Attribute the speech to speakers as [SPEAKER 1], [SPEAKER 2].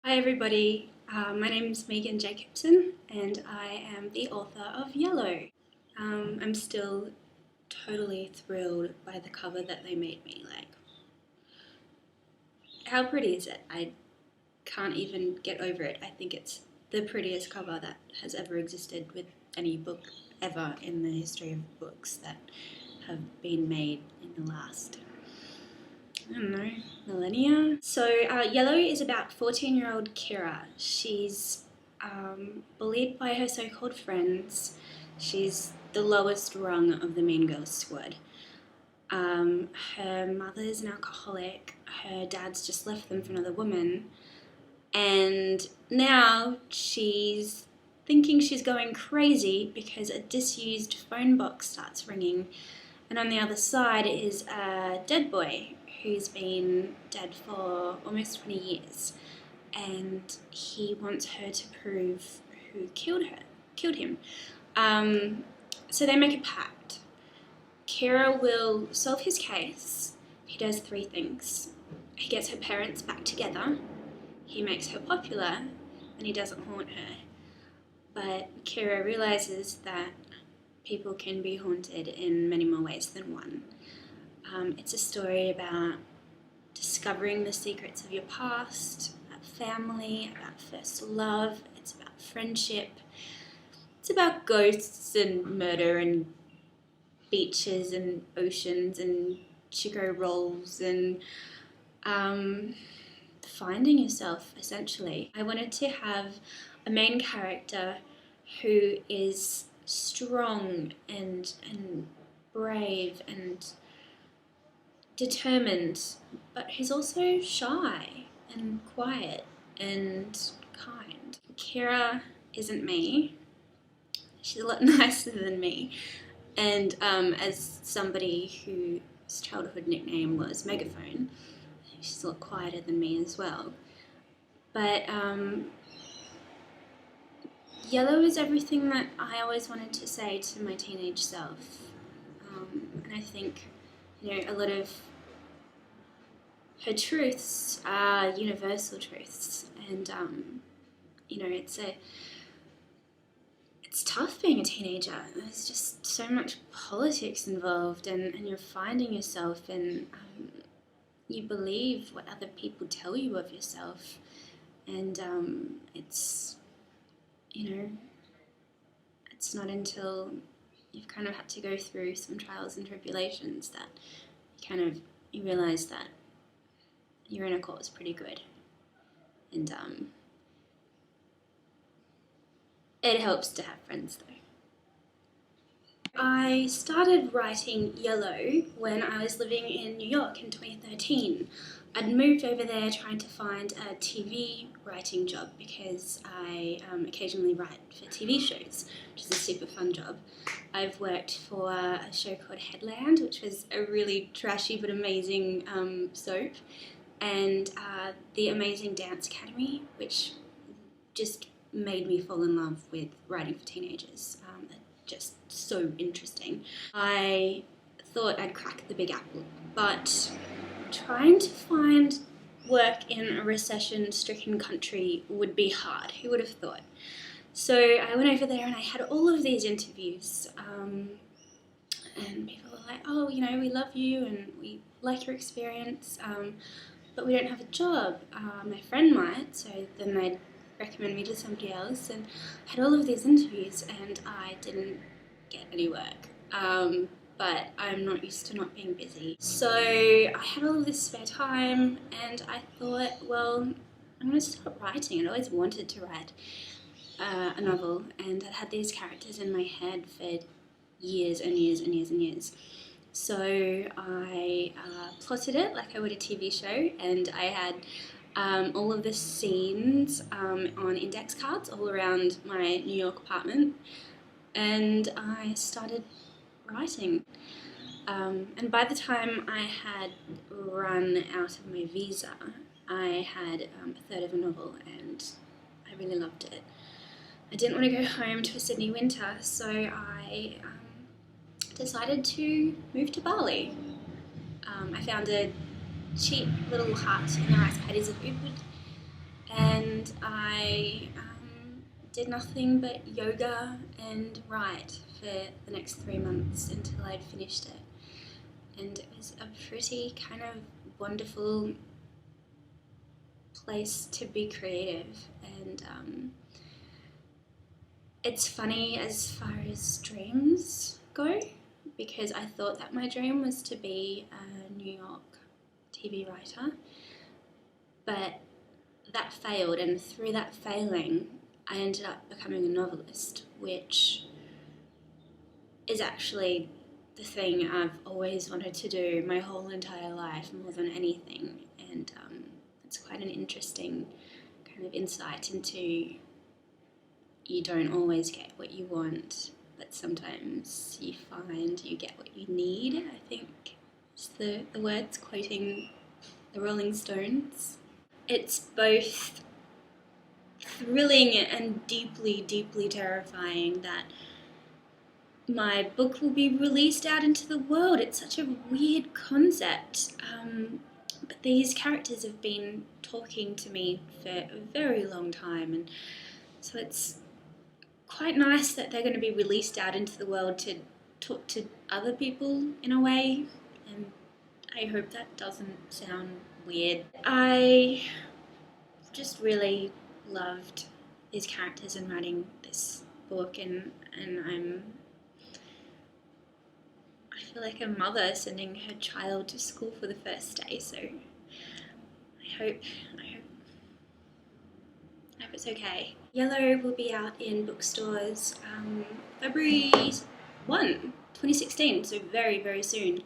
[SPEAKER 1] Hi everybody, my name is Jacobson and I am the author of Yellow. I'm still totally thrilled by the cover that they made me. Like, how pretty is it? I can't even get over it. I think it's the prettiest cover that has ever existed with any book ever in the history of books that have been made in the last, I don't know, millennia. So Yellow is about 14-year-old Kira. She's bullied by her so-called friends. She's the lowest rung of the Mean Girls squad. Her mother's an alcoholic. Her dad's just left them for another woman. And now she's thinking she's going crazy because a disused phone box starts ringing. And on the other side is a dead boy who's been dead for almost 20 years. And he wants her to prove who killed him. So they make a pact. Kira will solve his case. He does 3 things. He gets her parents back together, he makes her popular, and he doesn't haunt her. But Kira realizes that people can be haunted in many more ways than one. It's a story about discovering the secrets of your past, about family, about first love. It's about friendship. It's about ghosts and murder and beaches and oceans and Chico rolls and finding yourself, essentially. I wanted to have a main character who is strong and brave and determined, but who's also shy and quiet and kind. Kira isn't me. She's a lot nicer than me. And as somebody whose childhood nickname was Megaphone, she's a lot quieter than me as well. But Yellow is everything that I always wanted to say to my teenage self. And I think, a lot of her truths are universal truths. And, it's tough being a teenager. There's just so much politics involved, and you're finding yourself, and you believe what other people tell you of yourself. And it's not until you've kind of had to go through some trials and tribulations that you realize that your inner core is pretty good. And it helps to have friends though. I started writing Yellow when I was living in New York in 2013. I'd moved over there trying to find a TV writing job because I occasionally write for TV shows, which is a super fun job. I've worked for a show called Headland, which was a really trashy but amazing soap, and the Amazing Dance Academy, which just made me fall in love with writing for teenagers. Just so interesting. I thought I'd crack the Big Apple, but trying to find work in a recession-stricken country would be hard. Who would have thought? So I went over there and I had all of these interviews, and people were like, oh, we love you and we like your experience, but we don't have a job. My friend might, so then they'd recommend me to somebody else, and I had all of these interviews and I didn't get any work. But I'm not used to not being busy. So I had all of this spare time and I thought, well, I'm going to start writing. I'd always wanted to write a novel, and I'd had these characters in my head for years and years and years and years. So I plotted it like I would a TV show, and I had all of the scenes on index cards all around my New York apartment, and I started writing. And by the time I had run out of my visa, I had a third of a novel, and I really loved it. I didn't want to go home to a Sydney winter, so I decided to move to Bali. I found a cheap little hut in the rice paddies of Ubud, and I did nothing but yoga and write for the next 3 months until I'd finished it. And it was a pretty kind of wonderful place to be creative. And it's funny as far as dreams go, because I thought that my dream was to be a New York TV writer, but that failed, and through that failing I ended up becoming a novelist, which is actually the thing I've always wanted to do my whole entire life, more than anything. And it's quite an interesting kind of insight into, you don't always get what you want, but sometimes you find you get what you need, I think is the words, quoting the Rolling Stones. It's both thrilling and deeply, deeply terrifying that my book will be released out into the world. It's such a weird concept, but these characters have been talking to me for a very long time, and so it's quite nice that they're going to be released out into the world to talk to other people in a way, and I hope that doesn't sound weird. I just really loved these characters and writing this book, and I feel like a mother sending her child to school for the first day, so I hope it's okay. Yellow will be out in bookstores February 1, 2016, so very, very soon.